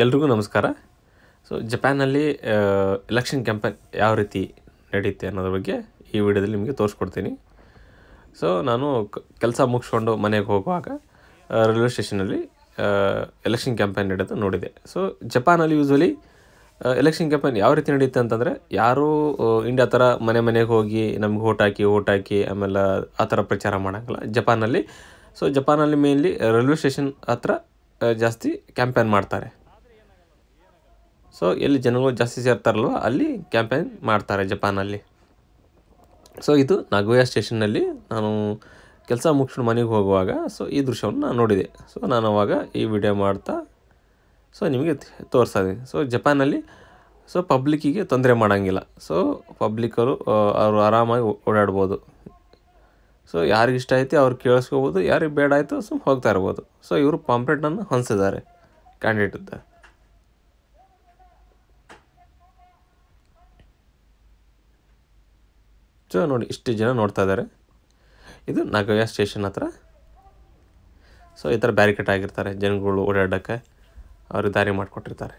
ಎಲ್ರಿಗೂ ನಮಸ್ಕಾರ. So ಜಪಾನಲ್ಲಿ election campaign ಯಾವ ರೀತಿ ನಡೆಯುತ್ತೆ ಅನ್ನೋದ್ರ ಬಗ್ಗೆ ಈ ವಿಡಿಯೋದಲ್ಲಿ ನಿಮಗೆ ತೋರಿಸ್ಕೊಡ್ತೀನಿ. ಸೊ ನಾನು ಕೆಲಸ ಮುಗಿಸ್ಕೊಂಡು ಮನೆಗೆ ಹೋಗುವಾಗ ರೈಲ್ವೆ ಸ್ಟೇಷನಲ್ಲಿ ಎಲೆಕ್ಷನ್ ಕ್ಯಾಂಪೇನ್ ನಡೆಯೋದು ನೋಡಿದೆ. ಸೊ ಜಪಾನಲ್ಲಿ ಯೂಶ್ವಲಿ ಎಲೆಕ್ಷನ್ ಕ್ಯಾಂಪೇನ್ ಯಾವ ರೀತಿ ನಡೆಯುತ್ತೆ ಅಂತಂದರೆ, ಯಾರೂ ಇಂಡಿಯಾ ಥರ ಮನೆಗೆ ಹೋಗಿ ನಮ್ಗೆ ಓಟ್ ಹಾಕಿ ಆಮೇಲೆ ಆ ಥರ ಪ್ರಚಾರ ಮಾಡೋಂಗಿಲ್ಲ ಜಪಾನಲ್ಲಿ. ಸೊ ಜಪಾನಲ್ಲಿ ಮೇನ್ಲಿ ರೈಲ್ವೆ ಸ್ಟೇಷನ್ ಹತ್ರ ಜಾಸ್ತಿ ಕ್ಯಾಂಪೇನ್ ಮಾಡ್ತಾರೆ. ಸೊ ಎಲ್ಲಿ ಜನಗಳು ಜಾಸ್ತಿ ಸೇರ್ತಾರಲ್ವ ಅಲ್ಲಿ ಕ್ಯಾಂಪೇನ್ ಮಾಡ್ತಾರೆ ಜಪಾನಲ್ಲಿ. ಸೊ ಇದು ನಗೋಯಾ ಸ್ಟೇಷನ್ನಲ್ಲಿ ನಾನು ಕೆಲಸ ಮುಗಿಸ್ಕೊಂಡು ಮನೆಗೆ ಹೋಗುವಾಗ ಸೊ ಈ ದೃಶ್ಯವನ್ನು ನಾನು ನೋಡಿದೆ. ಸೊ ನಾನು ಅವಾಗ ಈ ವಿಡಿಯೋ ಮಾಡ್ತಾ ಸೊ ನಿಮಗೆ ತೋರಿಸ್ತಾ ಇದ್ದೀನಿ. ಸೊ ಜಪಾನಲ್ಲಿ ಸೊ ಪಬ್ಲಿಕ್ಕಿಗೆ ತೊಂದರೆ ಮಾಡೋಂಗಿಲ್ಲ. ಸೊ ಪಬ್ಲಿಕ್ಕರು ಅವರು ಆರಾಮಾಗಿ ಓಡಾಡ್ಬೋದು. ಸೊ ಯಾರಿಗೆ ಇಷ್ಟ ಐತಿ ಅವ್ರು ಕೇಳಿಸ್ಕೋಬೋದು, ಯಾರಿಗೆ ಬೇಡ ಆಯಿತು ಸುಮ್ಮನೆ ಹೋಗ್ತಾ ಇರ್ಬೋದು. ಸೊ ಇವರು ಪಾಂಪ್ಲೆಟನ್ನು ಹೊಂದಿಸಿದ್ದಾರೆ ಕ್ಯಾಂಡಿಡೇಟ್. ಸೊ ನೋಡಿ, ಇಷ್ಟು ಜನ ನೋಡ್ತಾ ಇದ್ದಾರೆ. ಇದು ನಗೋಯಾ ಸ್ಟೇಷನ್ ಹತ್ರ. ಸೊ ಈ ಥರ ಬ್ಯಾರಿಕೇಡ್ ಆಗಿರ್ತಾರೆ, ಜನಗಳು ಓಡಾಡೋಕ್ಕೆ ಅವ್ರಿಗೆ ದಾರಿ ಮಾಡಿಕೊಟ್ಟಿರ್ತಾರೆ.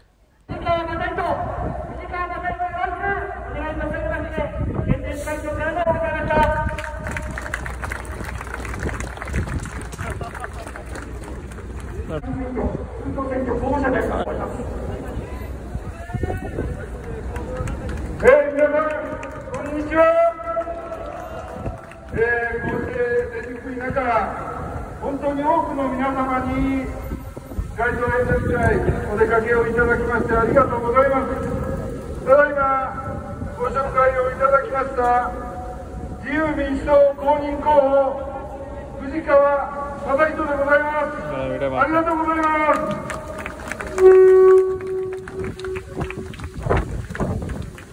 本当に多くの皆様に街頭演説会お出かけをいただきましてありがとうございます。ただいまご紹介をいただきました自由民主党公認候補藤川正人でございます。ありがとうございます。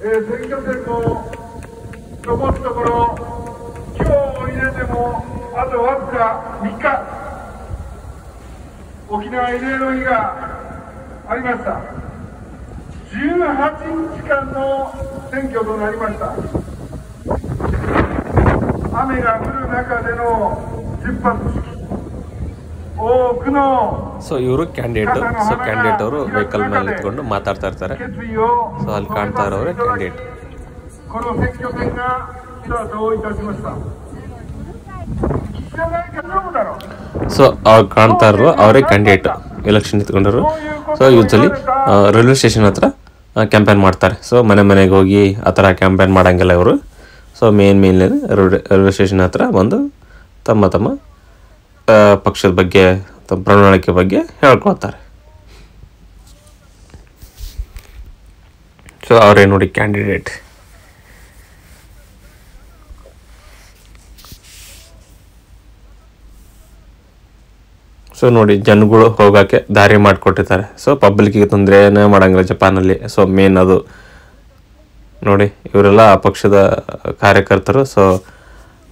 選挙戦も残すところ今日を入れてもあとわずか3日、沖縄慰霊の日がありました。18日間の選挙となりました。雨が降る中での出発式、多くのಸೊ ಇವರು ಕ್ಯಾಂಡಿಡೇಟ್. ಸೊ ಕ್ಯಾಂಡಿಡೇಟ್ ಅವರು ವೆಹಿಕಲ್ ಮೇಲೆ ನಿಂತ್ಕೊಂಡು ಮಾತಾಡ್ತಾ ಇರ್ತಾರೆ. ಸೊ ಅಲ್ಲಿ ಕಾಣ್ತಾ ಇರೋರೇ ಕ್ಯಾಂಡಿಡೇಟ್. この選挙戦がスタートをいたしました。ಸೊ ಅವ್ರು ಕಾಣ್ತಾ ಇರೋ ಅವರೇ ಕ್ಯಾಂಡಿಡೇಟ್ ಎಲೆಕ್ಷನ್ ನಿಂತ್ಕೊಂಡರು. ಸೊ ಯೂಶ್ವಲಿ ರೈಲ್ವೆ ಸ್ಟೇಷನ್ ಹತ್ರ ಕ್ಯಾಂಪೇನ್ ಮಾಡ್ತಾರೆ. ಸೊ ಮನೆಗೆ ಹೋಗಿ ಆ ಥರ ಕ್ಯಾಂಪೇನ್ ಮಾಡೋಂಗಿಲ್ಲ ಇವರು. ಸೊ ಮೇನ್ ರೈಲ್ವೆ ಸ್ಟೇಷನ್ ಹತ್ರ ಬಂದು ತಮ್ಮ ಪಕ್ಷದ ಬಗ್ಗೆ ತಮ್ಮ ಪ್ರಣಾಳಿಕೆ ಬಗ್ಗೆ ಹೇಳ್ಕೊಳ್ತಾರೆ. ಸೊ ಅವರೇ ನೋಡಿ ಕ್ಯಾಂಡಿಡೇಟ್. ಸೊ ನೋಡಿ, ಜನಗಳು ಹೋಗೋಕ್ಕೆ ದಾರಿ ಮಾಡಿಕೊಟ್ಟಿರ್ತಾರೆ. ಸೊ ಪಬ್ಲಿಕ್ಕಿಗೆ ತೊಂದರೆನೇ ಮಾಡೋಂಗಿಲ್ಲ ಜಪಾನಲ್ಲಿ. ಸೊ ಮೇನ್ ಅದು ನೋಡಿ, ಇವರೆಲ್ಲ ಆ ಪಕ್ಷದ ಕಾರ್ಯಕರ್ತರು. ಸೊ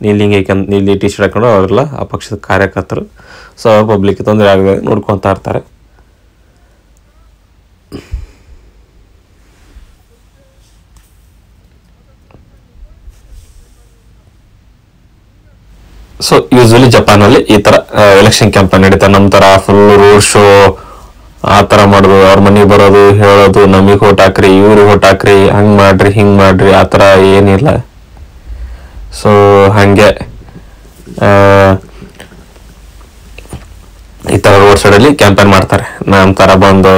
ನೀಲಿ ಟಿ ಶರ್ಟ್ ಹಾಕೊಂಡು ಅವರೆಲ್ಲ ಆ ಪಕ್ಷದ ಕಾರ್ಯಕರ್ತರು. ಸೊ ಪಬ್ಲಿಕ್ಗೆ ತೊಂದರೆ ಆಗದೆ ನೋಡ್ಕೊತಾ ಇರ್ತಾರೆ. ಸೊ ಯೂಶ್ವಲಿ ಜಪಾನಲ್ಲಿ ಈ ಥರ ಎಲೆಕ್ಷನ್ ಕ್ಯಾಂಪೇನ್ ನಡೀತಾರೆ. ನಮ್ಮ ಥರ ಫುಲ್ ರೋಡ್ ಶೋ ಆ ಥರ ಮಾಡೋದು, ಅವ್ರ ಮನೆಗೆ ಬರೋದು, ಹೇಳೋದು ನಮಗೆ ಓಟ್ ಹಾಕ್ರಿ, ಇವ್ರಿಗೆ ಓಟ್ ಹಾಕ್ರಿ, ಹಂಗೆ ಮಾಡ್ರಿ ಹಿಂಗೆ ಮಾಡ್ರಿ ಆ ಥರ ಏನಿಲ್ಲ. ಸೊ ಹಾಗೆ ಈ ಥರ ರೋಡ್ ಸೈಡಲ್ಲಿ ಕ್ಯಾಂಪೇನ್ ಮಾಡ್ತಾರೆ. ನಮ್ಮ ಥರ ಬಂದು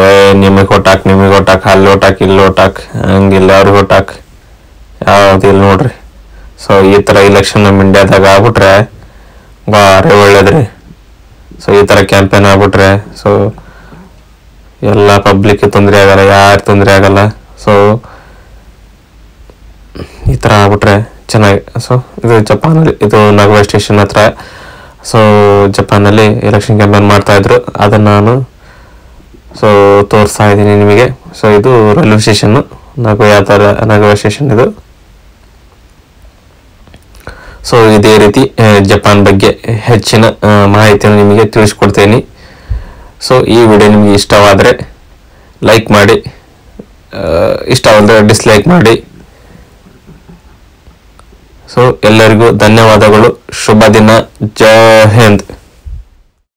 ನಿಮಗೆ ಓಟ್ ಹಾಕಿ, ನಿಮಗೆ ಓಟ್ ಹಾಕಿ, ಅಲ್ಲಿ ಓಟ್ ಹಾಕಿ, ಇಲ್ಲಿ ಓಟ್ ಹಾಕಿ, ಹಂಗಿಲ್ಲ ಅವ್ರಿಗೆ ಓಟ್ ಹಾಕಿ, ಯಾವ್ದು ಇಲ್ಲ ನೋಡ್ರಿ. ಸೊ ಈ ಥರ ಎಲೆಕ್ಷನ್ ನಮ್ಮ ಇಂಡಿಯಾದಾಗ ಆಗ್ಬಿಟ್ರೆ ಭಾರಿ ಒಳ್ಳೇದ್ರಿ. ಸೊ ಈ ಥರ ಕ್ಯಾಂಪೇನ್ ಆಗ್ಬಿಟ್ರೆ ಸೊ ಎಲ್ಲ ಪಬ್ಲಿಕ್ಗೆ ತೊಂದರೆ ಆಗಲ್ಲ, ಯಾರು ತೊಂದರೆ ಆಗಲ್ಲ. ಸೊ ಈ ಥರ ಆಗ್ಬಿಟ್ರೆ ಚೆನ್ನಾಗಿ. ಸೊ ಇದು ಜಪಾನಲ್ಲಿ, ಇದು ನಗೋಯಾ ಸ್ಟೇಷನ್ ಹತ್ರ. ಸೊ ಜಪಾನಲ್ಲಿ ಎಲೆಕ್ಷನ್ ಕ್ಯಾಂಪೇನ್ ಮಾಡ್ತಾಯಿದ್ರು, ಅದನ್ನು ನಾನು ಸೊ ತೋರಿಸ್ತಾ ಇದ್ದೀನಿ ನಿಮಗೆ. ಸೊ ಇದು ರೈಲ್ವೆ ಸ್ಟೇಷನ್ನು, ನಗೋಯಾ ಸ್ಟೇಷನ್ ಇದು. ಸೊ ಇದೇ ರೀತಿ ಜಪಾನ್ ಬಗ್ಗೆ ಹೆಚ್ಚಿನ ಮಾಹಿತಿಯನ್ನು ನಿಮಗೆ ತಿಳಿಸ್ಕೊಡ್ತೀನಿ. ಸೊ ಈ ವಿಡಿಯೋ ನಿಮಗೆ ಇಷ್ಟವಾದರೆ ಲೈಕ್ ಮಾಡಿ, ಇಷ್ಟವಾದರೆ ಡಿಸ್ಲೈಕ್ ಮಾಡಿ. ಸೊ ಎಲ್ಲರಿಗೂ ಧನ್ಯವಾದಗಳು. ಶುಭ ದಿನ. ಜೈ ಹಿಂದ್.